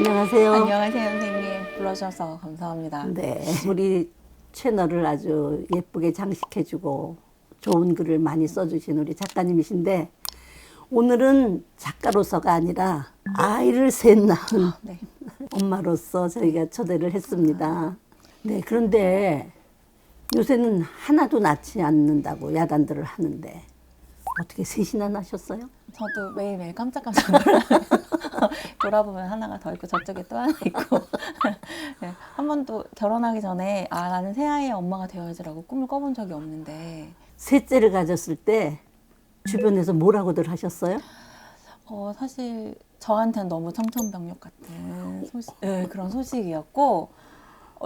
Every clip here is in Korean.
안녕하세요. 안녕하세요, 선생님. 불러주셔서 감사합니다. 네, 우리 채널을 아주 예쁘게 장식해주고 좋은 글을 많이 써주신 우리 작가님이신데 오늘은 작가로서가 아니라 아이를 셋 낳은 네. 엄마로서 저희가 초대를 했습니다. 네, 그런데 요새는 하나도 낳지 않는다고 야단들을 하는데 어떻게 셋이나 낳으셨어요? 저도 매일매일 깜짝깜짝 놀라요. 돌아보면 하나가 더 있고 저쪽에 또 하나 있고. 네, 한 번도 결혼하기 전에 나는 새 아이의 엄마가 되어야지라고 꿈을 꿔본 적이 없는데 셋째를 가졌을 때 주변에서 뭐라고들 하셨어요? 사실 저한테는 너무 청천벽력 같은 그런 소식이었고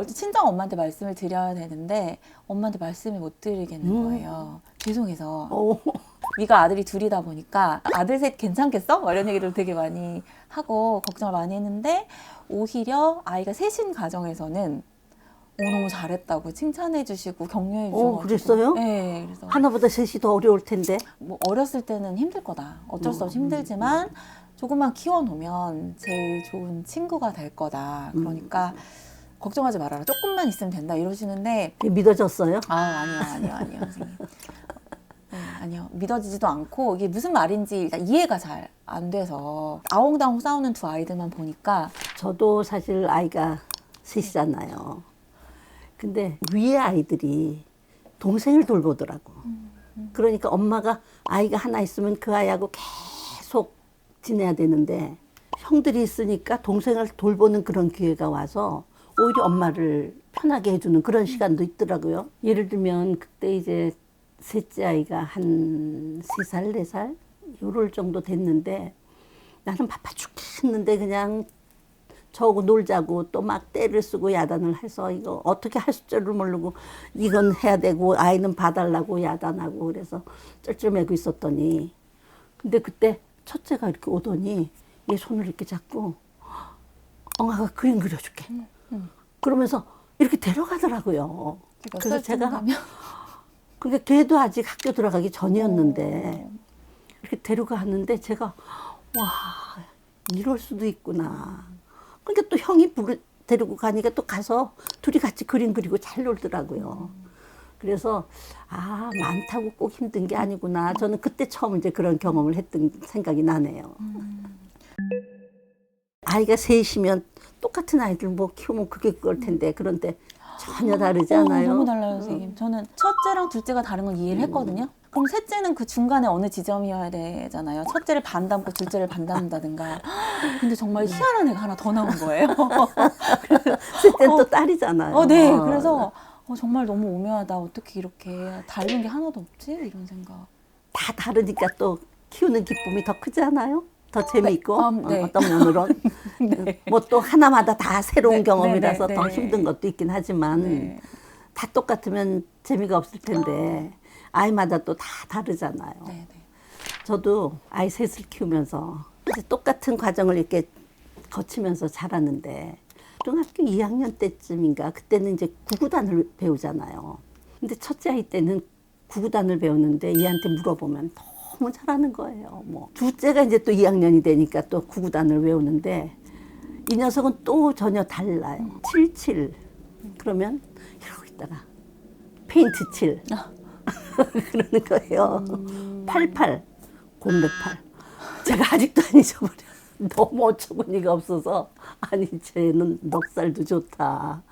친정 엄마한테 말씀을 드려야 되는데 엄마한테 말씀을 못 드리겠는 거예요. 죄송해서. 위가 아들이 둘이다 보니까 아들 셋 괜찮겠어? 뭐 이런 얘기를 되게 많이 하고 걱정을 많이 했는데 오히려 아이가 셋인 가정에서는 너무 잘했다고 칭찬해 주시고 격려해 주셔가지고 그랬어요? 네, 그래서 하나보다 셋이 더 어려울 텐데. 뭐 어렸을 때는 힘들 거다. 어쩔 수 없이 힘들지만 조금만 키워놓으면 제일 좋은 친구가 될 거다. 그러니까 걱정하지 말아라. 조금만 있으면 된다. 이러시는데 그게 믿어졌어요? 아니요, 선생님. 네, 아니요. 믿어지지도 않고 이게 무슨 말인지 일단 이해가 잘 안 돼서 아웅다웅 싸우는 두 아이들만 보니까 저도 사실 아이가 셋이잖아요. 근데 위에 아이들이 동생을 돌보더라고. 그러니까 엄마가 아이가 하나 있으면 그 아이하고 계속 지내야 되는데 형들이 있으니까 동생을 돌보는 그런 기회가 와서 오히려 엄마를 편하게 해주는 그런 시간도 있더라고요. 예를 들면 그때 이제 셋째 아이가 한 3살, 4살 요럴 정도 됐는데 나는 바빠 죽겠는데 그냥 저하고 놀자고 또 막 떼를 쓰고 야단을 해서 이거 어떻게 할 줄을 모르고 이건 해야 되고 아이는 봐달라고 야단하고 그래서 쩔쩔매고 있었더니 근데 그때 첫째가 이렇게 오더니 얘 손을 이렇게 잡고 엉아가 그림 그려줄게 그러면서 이렇게 데려가더라고요. 그래서 제가 그게 걔도 아직 학교 들어가기 전이었는데 이렇게 데려가는데 제가 와 이럴 수도 있구나. 그러니까 또 형이 데리고 가니까 또 가서 둘이 같이 그림 그리고 잘 놀더라고요. 그래서 많다고 꼭 힘든 게 아니구나. 저는 그때 처음 이제 그런 경험을 했던 생각이 나네요. 아이가 셋이면 똑같은 아이들 뭐 키우면 그게 그걸 텐데 그런데 전혀 다르지 않아요? 너무 달라요, 선생님. 저는 첫째랑 둘째가 다른 건 이해를 했거든요. 그럼 셋째는 그 중간에 어느 지점이어야 되잖아요. 첫째를 반 담고 둘째를 반 담는다든가. 근데 정말 희한한 애가 하나 더 나온 거예요. 셋째는 또 딸이잖아요. 네. 그래서 정말 너무 오묘하다. 어떻게 이렇게 다른 게 하나도 없지? 이런 생각. 다 다르니까 또 키우는 기쁨이 더 크지 않아요? 더 재미있고 네. 어떤 면으론 네. 뭐 또 하나마다 다 새로운 네, 경험이라서 네, 네, 더 네. 힘든 것도 있긴 하지만 네. 다 똑같으면 재미가 없을 텐데 아이마다 또 다 다르잖아요. 네. 저도 아이 셋을 키우면서 이제 똑같은 과정을 이렇게 거치면서 자랐는데 중학교 2학년 때쯤인가 그때는 이제 구구단을 배우잖아요. 근데 첫째 아이 때는 구구단을 배우는데 얘한테 물어보면 너무 잘하는 거예요. 뭐 둘째가 이제 또 2학년이 되니까 또 구구단을 외우는데 이 녀석은 또 전혀 달라요. 77 그러면 이러고 있다가 페인트 7 그러는 거예요. 88 공백팔 제가 아직도 안 잊어버려요. 너무 어처구니가 없어서 아니 쟤는 넉살도 좋다.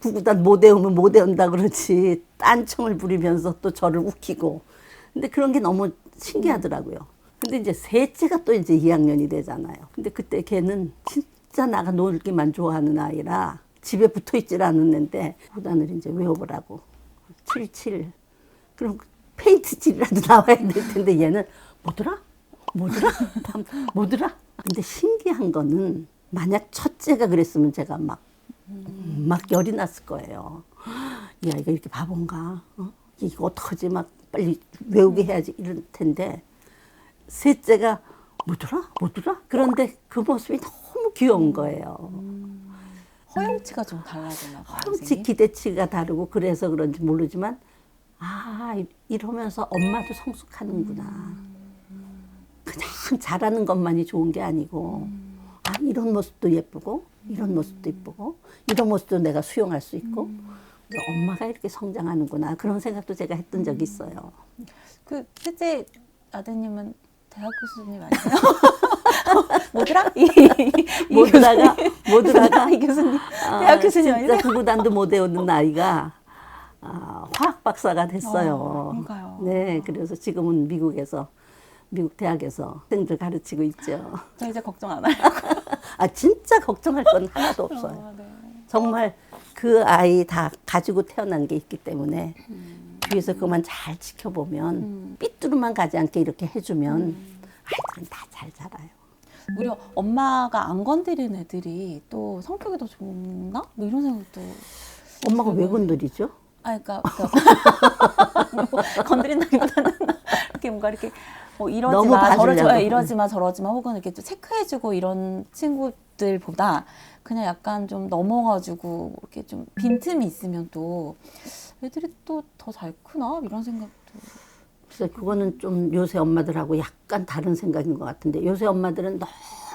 구구단 못 외우면 못 외운다 그러지 딴청을 부리면서 또 저를 웃기고 근데 그런 게 너무 신기하더라고요. 근데 이제 셋째가 또 이제 2학년이 되잖아요. 근데 그때 걔는 진짜 나가 놀기만 좋아하는 아이라 집에 붙어 있질 않았는데 구구단을 이제 외워보라고 77 그럼 페인트 칠이라도 나와야 될 텐데 얘는 뭐더라? 뭐더라? 근데 신기한 거는 만약 첫째가 그랬으면 제가 막 열이 났을 거예요. 이 아이가 이렇게 바본가? 이거 어떡하지? 막 빨리 외우게 해야지 이럴 텐데 셋째가 뭐더라? 그런데 그 모습이 너무 귀여운 거예요. 허용치가 좀 달라졌나 봐요. 허용치 기대치가 다르고 그래서 그런지 모르지만 이러면서 엄마도 성숙하는구나. 그냥 잘하는 것만이 좋은 게 아니고 이런 모습도 예쁘고 이런 모습도 예쁘고 이런 모습도 내가 수용할 수 있고 엄마가 이렇게 성장하는구나 그런 생각도 제가 했던 적이 있어요. 그 실제 아드님은 대학 교수님 아니세요? 뭐더라? 모두라가 이 교수님 대학 교수님 아니세요? 진짜 구구단도 못 외우는 아이가 화학 박사가 됐어요. 그러니까요. 네, 그래서 지금은 미국 대학에서 학생들 가르치고 있죠. 저 이제 걱정 안 해요. 진짜 걱정할 건 하나도 없어요. 네. 정말 그 아이 다 가지고 태어난 게 있기 때문에 뒤에서 그만 잘 지켜보면 삐뚤만 가지 않게 이렇게 해주면 아이들은 다 잘 자라요. 오히려 엄마가 안 건드린 애들이 또 성격이 더 좋나? 뭐 이런 생각도. 엄마가 왜 건드리죠? 그러니까 뭐 건드린다기보다는 이렇게 뭔가 이렇게 이러지 너무 마, 봐주려고. 이러지 마, 저러지 마, 혹은 이렇게 좀 체크해주고 이런 친구들보다 그냥 약간 좀 넘어가지고 이렇게 좀 빈틈이 있으면 또 애들이 또 더 잘 크나 이런 생각도. 그래서 그거는 좀 요새 엄마들하고 약간 다른 생각인 것 같은데 요새 엄마들은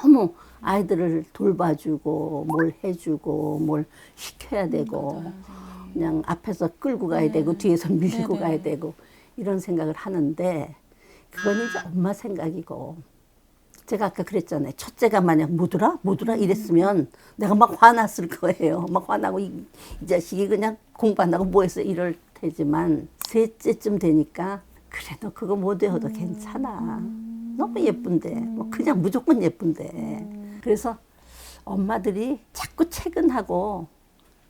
너무 아이들을 돌봐주고 뭘 해주고 뭘 시켜야 되고 맞아요, 그냥 앞에서 끌고 가야 되고 뒤에서 밀고 가야 되고 이런 생각을 하는데 그건 이제 엄마 생각이고 제가 아까 그랬잖아요. 첫째가 만약 뭐더라 이랬으면 내가 막 화났을 거예요. 막 화나고 이 자식이 그냥 공부 안 하고 뭐 했어 이럴 테지만 셋째쯤 되니까 그래도 그거 못 외워도 괜찮아. 너무 예쁜데 뭐 그냥 무조건 예쁜데 그래서 엄마들이 자꾸 퇴근하고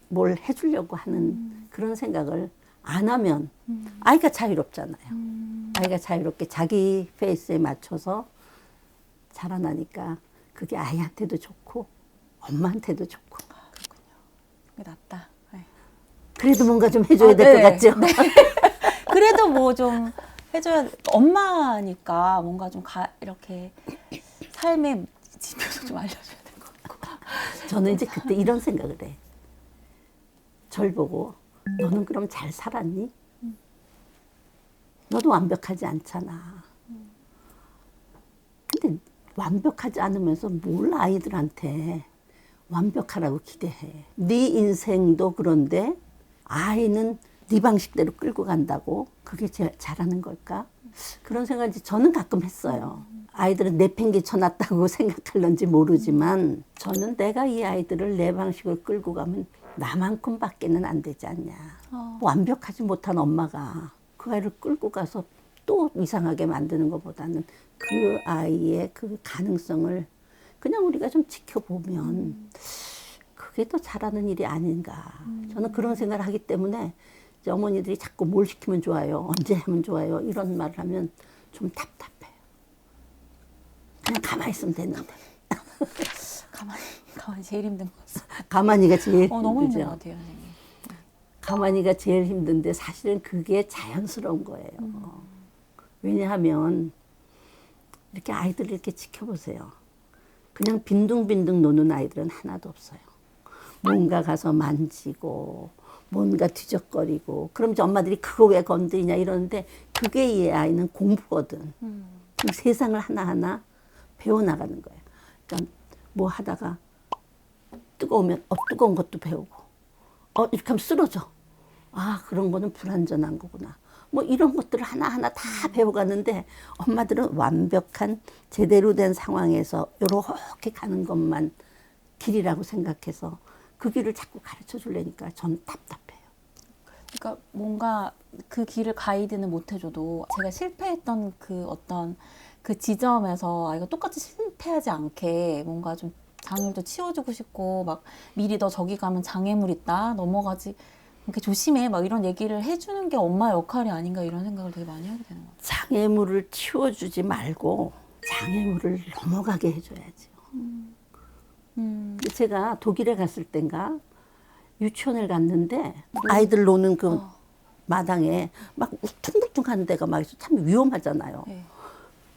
뭘 해주려고 하는 그런 생각을 안 하면 아이가 자유롭잖아요. 아이가 자유롭게 자기 페이스에 맞춰서 자라나니까 그게 아이한테도 좋고 엄마한테도 좋고. 그게 낫다. 네. 그래도 뭔가 좀 해줘야 될 것 같죠? 네. 그래도 뭐 좀 해줘야 엄마니까 뭔가 좀 이렇게 삶의 지표도 좀 알려줘야 될 것 같고. 저는 이제 그때 이런 생각을 해. 절 보고 너는 그럼 잘 살았니? 너도 완벽하지 않잖아. 근데 완벽하지 않으면서 뭘 아이들한테 완벽하라고 기대해. 네 인생도 그런데 아이는 네 방식대로 끌고 간다고 그게 잘하는 걸까? 그런 생각을 저는 가끔 했어요. 아이들은 내팽개 쳐놨다고 생각할런지 모르지만 저는 내가 이 아이들을 내 방식으로 끌고 가면 나만큼 밖에는 안 되지 않냐. 완벽하지 못한 엄마가 그 아이를 끌고 가서 또 이상하게 만드는 것보다는 그 아이의 그 가능성을 그냥 우리가 좀 지켜보면 그게 더 잘하는 일이 아닌가. 저는 그런 생각을 하기 때문에 이제 어머니들이 자꾸 뭘 시키면 좋아요, 언제 하면 좋아요 이런 말을 하면 좀 답답해요. 그냥 가만히 있으면 되는데. 가만히 제일 힘든 것 같아요. 가만히가 제일 너무 힘든 힘들죠. 것 같아요, 선생님. 가만히가 제일 힘든데 사실은 그게 자연스러운 거예요. 왜냐하면 이렇게 아이들을 이렇게 지켜보세요. 그냥 빈둥빈둥 노는 아이들은 하나도 없어요. 뭔가 가서 만지고 뭔가 뒤적거리고 그럼 이제 엄마들이 그거 왜 건드리냐 이러는데 그게 이 아이는 공부거든. 그럼 세상을 하나하나 배워나가는 거예요. 그러니까 뭐 하다가 뜨거우면 뜨거운 것도 배우고 이렇게 하면 쓰러져. 그런 거는 불완전한 거구나. 뭐 이런 것들을 하나하나 다 배워가는데 엄마들은 완벽한 제대로 된 상황에서 이렇게 가는 것만 길이라고 생각해서 그 길을 자꾸 가르쳐 주려니까 전 답답해요. 그러니까 뭔가 그 길을 가이드는 못 해줘도 제가 실패했던 그 어떤 그 지점에서 아이가 똑같이 실패하지 않게 뭔가 좀 장애물도 치워주고 싶고 막 미리 너 저기 가면 장애물 있다 넘어가지 이렇게 조심해 막 이런 얘기를 해주는 게 엄마 역할이 아닌가 이런 생각을 되게 많이 하게 되는 것 같아요. 장애물을 치워주지 말고 장애물을 넘어가게 해줘야죠. 제가 독일에 갔을 땐가 유치원을 갔는데 아이들 노는 그 마당에 막 울퉁불퉁하는 데가 막 있어. 참 위험하잖아요. 네.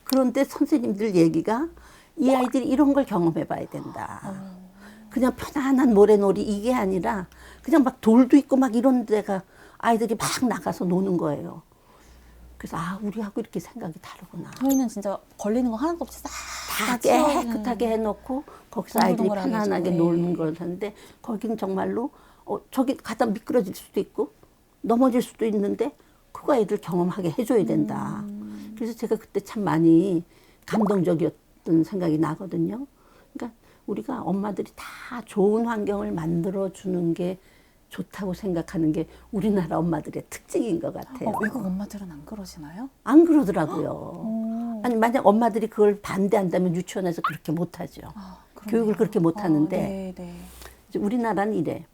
그런데 선생님들 얘기가 이 아이들이 이런 걸 경험해 봐야 된다. 그냥 편안한 모래놀이 이게 아니라 그냥 막 돌도 있고 막 이런 데가 아이들이 막 나가서 노는 거예요. 그래서 우리하고 이렇게 생각이 다르구나. 저희는 진짜 걸리는 거 하나도 없이 싹 다 치워주는. 깨끗하게 해놓고 거기서 아이들이 동글동글하게 편안하게 해주고, 노는 예. 거였는데 거긴 정말로 저기 가다 미끄러질 수도 있고 넘어질 수도 있는데 그거 애들 경험하게 해줘야 된다. 그래서 제가 그때 참 많이 감동적이었던 생각이 나거든요. 그러니까 우리가 엄마들이 다 좋은 환경을 만들어주는 게 좋다고 생각하는 게 우리나라 엄마들의 특징인 것 같아요. 외국 엄마들은 안 그러시나요? 안 그러더라고요. 오. 아니 만약 엄마들이 그걸 반대한다면 유치원에서 그렇게 못하죠. 그러네요. 교육을 그렇게 못하는데 네, 네. 이제 우리나라는 이래.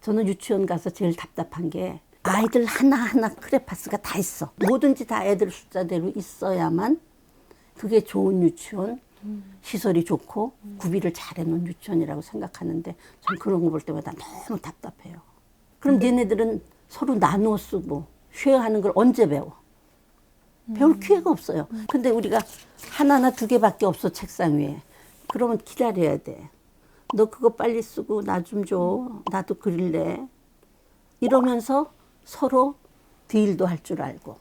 저는 유치원 가서 제일 답답한 게 아이들 하나하나 크레파스가 다 있어. 뭐든지 다 애들 숫자대로 있어야만 그게 좋은 유치원, 시설이 좋고 구비를 잘 해놓은 유치원이라고 생각하는데 전 그런 거 볼 때마다 너무 답답해요. 그럼 얘네들은 서로 나누어 쓰고 쉐어하는 걸 언제 배워? 배울 기회가 없어요. 근데 우리가 하나나 두 개밖에 없어 책상 위에. 그러면 기다려야 돼. 너 그거 빨리 쓰고 나 좀 줘. 나도 그릴래. 이러면서 서로 딜도 할 줄 알고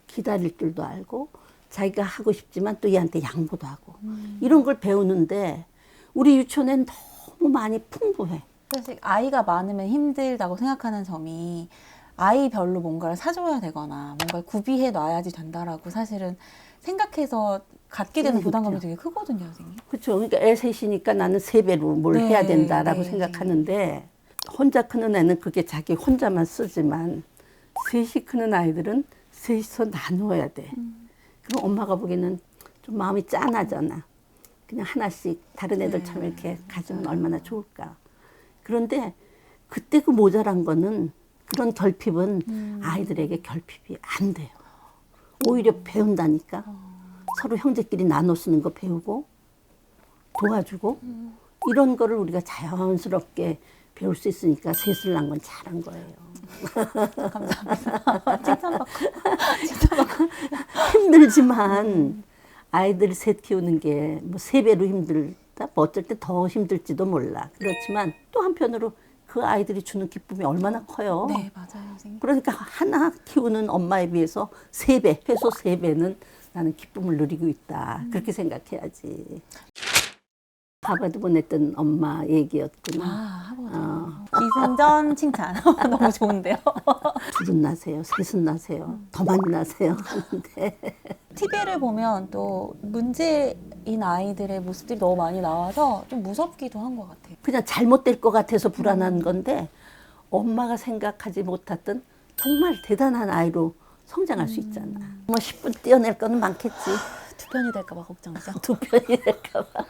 기다릴 줄도 알고 자기가 하고 싶지만 또 얘한테 양보도 하고 이런 걸 배우는데 우리 유치원엔 너무 많이 풍부해. 사실 아이가 많으면 힘들다고 생각하는 점이 아이별로 뭔가를 사줘야 되거나 뭔가를 구비해 놔야지 된다라고 사실은 생각해서 갖게 되는 부담감이 되게 크거든요, 선생님. 그렇죠. 그러니까 애 셋이니까 나는 세 배로 뭘 네, 해야 된다라고 네. 생각하는데 혼자 크는 애는 그게 자기 혼자만 쓰지만 셋이 크는 아이들은 셋이서 나누어야 돼. 그럼 엄마가 보기에는 좀 마음이 짠하잖아. 그냥 하나씩 다른 애들처럼 이렇게 가지면 얼마나 좋을까. 그런데 그때 그 모자란 거는 그런 결핍은 아이들에게 결핍이 안 돼요. 오히려 배운다니까. 서로 형제끼리 나눠 쓰는 거 배우고 도와주고 이런 거를 우리가 자연스럽게 배울 수 있으니까 셋을 낳은 건 잘한 거예요. 감사합니다. 칭찬받고. 힘들지만 아이들 셋 키우는 게 뭐 세 배로 힘들다, 뭐 어쩔 때 더 힘들지도 몰라. 그렇지만 또 한편으로 그 아이들이 주는 기쁨이 얼마나 커요. 네, 맞아요, 선생님. 그러니까 하나 키우는 엄마에 비해서 세 배, 최소 세 배는 나는 기쁨을 누리고 있다. 그렇게 생각해야지. 하버드 보냈던 엄마 얘기였구나. 하버드. 기승전 칭찬. 너무 좋은데요. 둘은 나세요, 셋은 나세요, 더 많이 나세요 하는데 TV를 보면 또 문제인 아이들의 모습들이 너무 많이 나와서 좀 무섭기도 한 것 같아요. 그냥 잘못될 것 같아서 불안한 건데 엄마가 생각하지 못했던 정말 대단한 아이로 성장할 수 있잖아. 뭐 10분 떼어낼 거는 많겠지. 두 편이 될까 봐 걱정이죠. 두 편이 될까 봐.